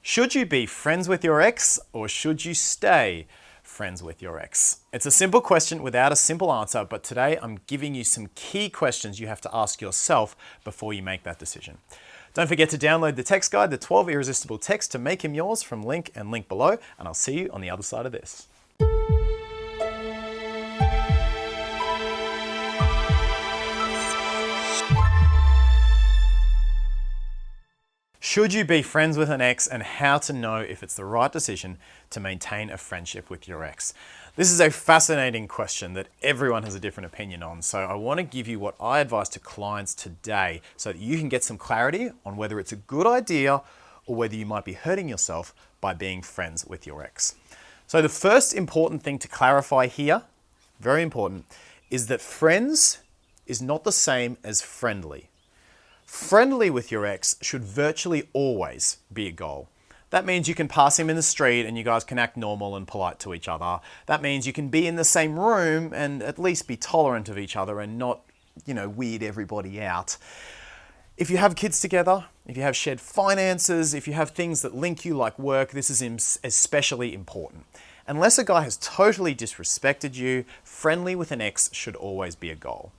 Should you be friends with your ex or should you stay friends with your ex? It's a simple question without a simple answer, but today I'm giving you some key questions you have to ask yourself before you make that decision. Don't forget to download the text guide, the 12 Irresistible Texts to Make Him Yours from link below, and I'll see you on the other side of this. Should you be friends with an ex, and how to know if it's the right decision to maintain a friendship with your ex? This is a fascinating question that everyone has a different opinion on. So I want to give you what I advise to clients today so that you can get some clarity on whether it's a good idea or whether you might be hurting yourself by being friends with your ex. So the first important thing to clarify here, very important, is that friends is not the same as friendly. Friendly with your ex should virtually always be a goal. That means you can pass him in the street and you guys can act normal and polite to each other. That means you can be in the same room and at least be tolerant of each other and not, weird everybody out. If you have kids together, if you have shared finances, if you have things that link you like work, this is especially important. Unless a guy has totally disrespected you, friendly with an ex should always be a goal.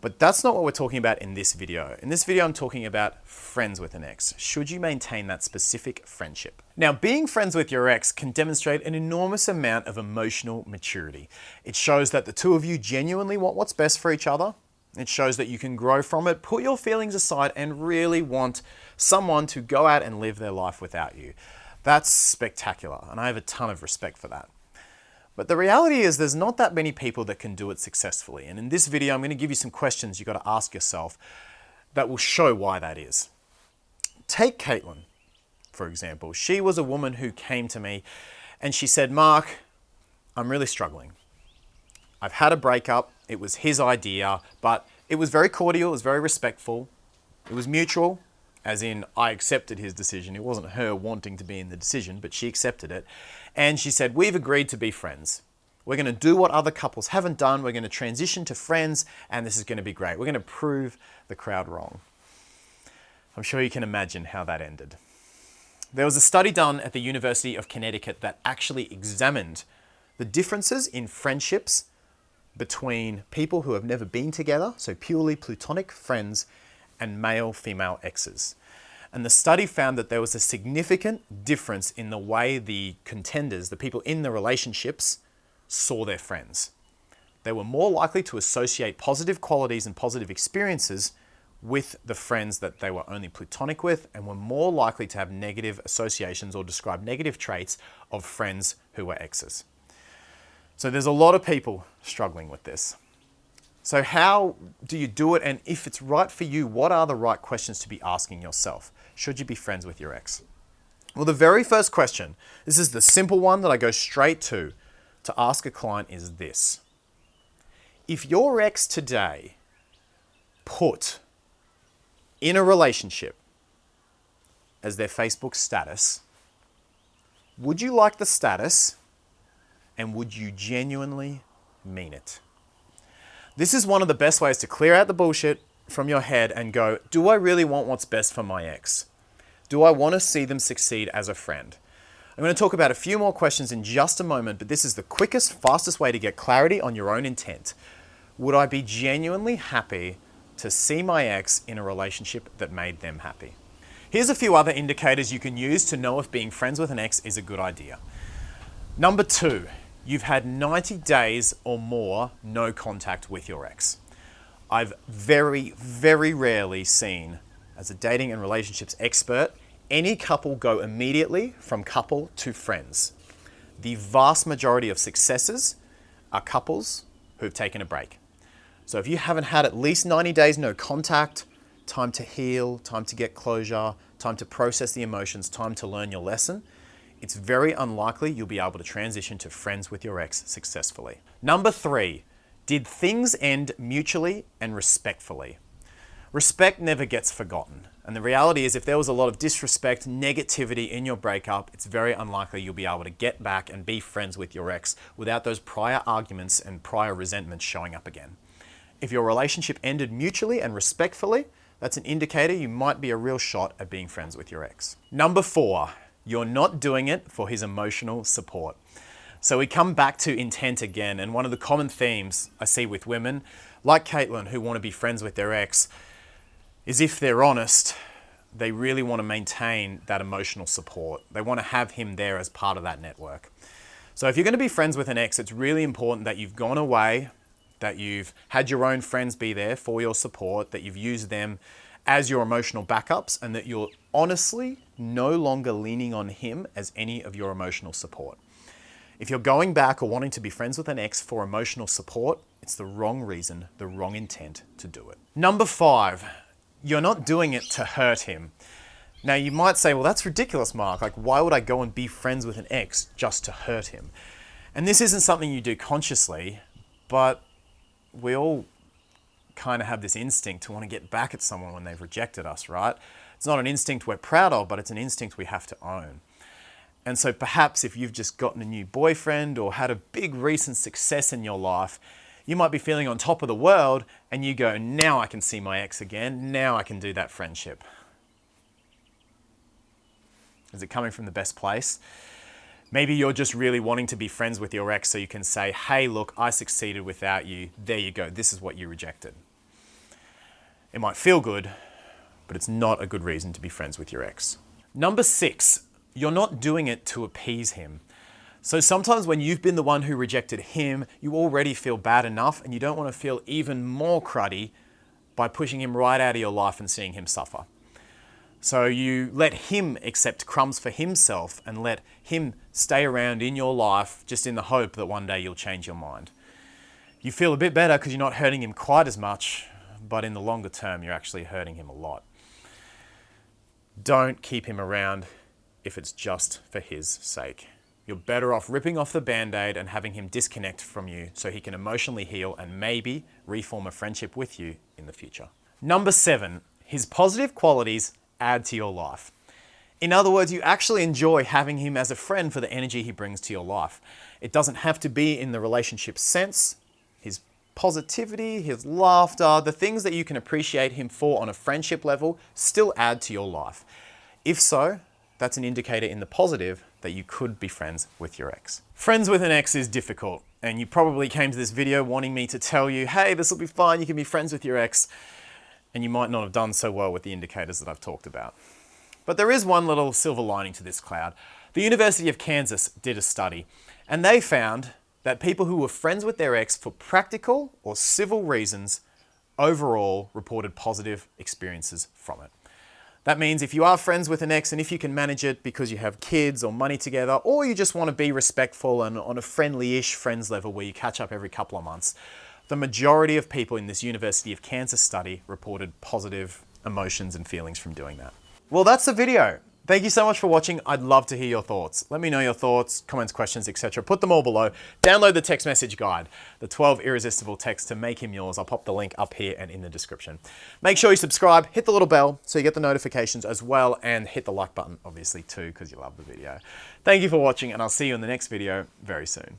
But that's not what we're talking about in this video. In this video, I'm talking about friends with an ex. Should you maintain that specific friendship? Now, being friends with your ex can demonstrate an enormous amount of emotional maturity. It shows that the two of you genuinely want what's best for each other. It shows that you can grow from it, put your feelings aside, and really want someone to go out and live their life without you. That's spectacular, and I have a ton of respect for that. But the reality is there's not that many people that can do it successfully. And in this video, I'm going to give you some questions you've got to ask yourself that will show why that is. Take Caitlin, for example. She was a woman who came to me and she said, "Mark, I'm really struggling. I've had a breakup. It was his idea, but it was very cordial. It was very respectful. It was mutual, as in I accepted his decision. It wasn't her wanting to be in the decision, but she accepted it. And she said, we've agreed to be friends. We're going to do what other couples haven't done. We're going to transition to friends, and this is going to be great. We're going to prove the crowd wrong." I'm sure you can imagine how that ended. There was a study done at the University of Connecticut that actually examined the differences in friendships between people who have never been together, so purely platonic friends, and male-female exes. And the study found that there was a significant difference in the way the contenders, the people in the relationships, saw their friends. They were more likely to associate positive qualities and positive experiences with the friends that they were only platonic with, and were more likely to have negative associations or describe negative traits of friends who were exes. So there's a lot of people struggling with this. So how do you do it? And if it's right for you, what are the right questions to be asking yourself? Should you be friends with your ex? Well, the very first question, this is the simple one that I go straight to ask a client, is this. If your ex today put in a relationship as their Facebook status, would you like the status and would you genuinely mean it? This is one of the best ways to clear out the bullshit from your head and go, do I really want what's best for my ex? Do I want to see them succeed as a friend? I'm going to talk about a few more questions in just a moment, but this is the quickest, fastest way to get clarity on your own intent. Would I be genuinely happy to see my ex in a relationship that made them happy? Here's a few other indicators you can use to know if being friends with an ex is a good idea. Number 2. You've had 90 days or more no contact with your ex. I've very, very rarely seen, as a dating and relationships expert, any couple go immediately from couple to friends. The vast majority of successes are couples who've taken a break. So if you haven't had at least 90 days no contact, time to heal, time to get closure, time to process the emotions, time to learn your lesson, it's very unlikely you'll be able to transition to friends with your ex successfully. Number 3, did things end mutually and respectfully? Respect never gets forgotten. And the reality is if there was a lot of disrespect, negativity in your breakup, it's very unlikely you'll be able to get back and be friends with your ex without those prior arguments and prior resentments showing up again. If your relationship ended mutually and respectfully, that's an indicator you might be a real shot at being friends with your ex. Number 4, You're not doing it for his emotional support. So we come back to intent again, and one of the common themes I see with women, like Caitlin, who want to be friends with their ex, is if they're honest, they really want to maintain that emotional support. They want to have him there as part of that network. So if you're going to be friends with an ex, it's really important that you've gone away, that you've had your own friends be there for your support, that you've used them as your emotional backups, and that you're honestly no longer leaning on him as any of your emotional support. If you're going back or wanting to be friends with an ex for emotional support, it's the wrong reason, the wrong intent to do it. Number 5, you're not doing it to hurt him. Now you might say, well, that's ridiculous, Mark. Like, why would I go and be friends with an ex just to hurt him? And this isn't something you do consciously, but we all kind of have this instinct to want to get back at someone when they've rejected us, right? It's not an instinct we're proud of, but it's an instinct we have to own. And so perhaps if you've just gotten a new boyfriend or had a big recent success in your life, you might be feeling on top of the world and you go, now I can see my ex again, now I can do that friendship. Is it coming from the best place? Maybe you're just really wanting to be friends with your ex so you can say, hey, look, I succeeded without you. There you go. This is what you rejected. It might feel good, but it's not a good reason to be friends with your ex. Number 6, you're not doing it to appease him. So sometimes when you've been the one who rejected him, you already feel bad enough and you don't want to feel even more cruddy by pushing him right out of your life and seeing him suffer. So you let him accept crumbs for himself and let him stay around in your life just in the hope that one day you'll change your mind. You feel a bit better because you're not hurting him quite as much, but in the longer term, you're actually hurting him a lot. Don't keep him around if it's just for his sake. You're better off ripping off the Band-Aid and having him disconnect from you so he can emotionally heal and maybe reform a friendship with you in the future. Number 7, his positive qualities add to your life. In other words, you actually enjoy having him as a friend for the energy he brings to your life. It doesn't have to be in the relationship sense. His positivity, his laughter, the things that you can appreciate him for on a friendship level still add to your life. If so, that's an indicator in the positive that you could be friends with your ex. Friends with an ex is difficult, and you probably came to this video wanting me to tell you, hey, this will be fine, you can be friends with your ex, and you might not have done so well with the indicators that I've talked about. But there is one little silver lining to this cloud. The University of Kansas did a study, and they found that people who were friends with their ex for practical or civil reasons overall reported positive experiences from it. That means if you are friends with an ex and if you can manage it because you have kids or money together, or you just want to be respectful and on a friendly-ish friends level where you catch up every couple of months, the majority of people in this University of Kansas study reported positive emotions and feelings from doing that. Well, that's the video. Thank you so much for watching. I'd love to hear your thoughts. Let me know your thoughts, comments, questions, etc. Put them all below. Download the text message guide, the 12 irresistible texts to make him yours. I'll pop the link up here and in the description. Make sure you subscribe, hit the little bell so you get the notifications as well, and hit the like button, obviously, too, because you love the video. Thank you for watching, and I'll see you in the next video very soon.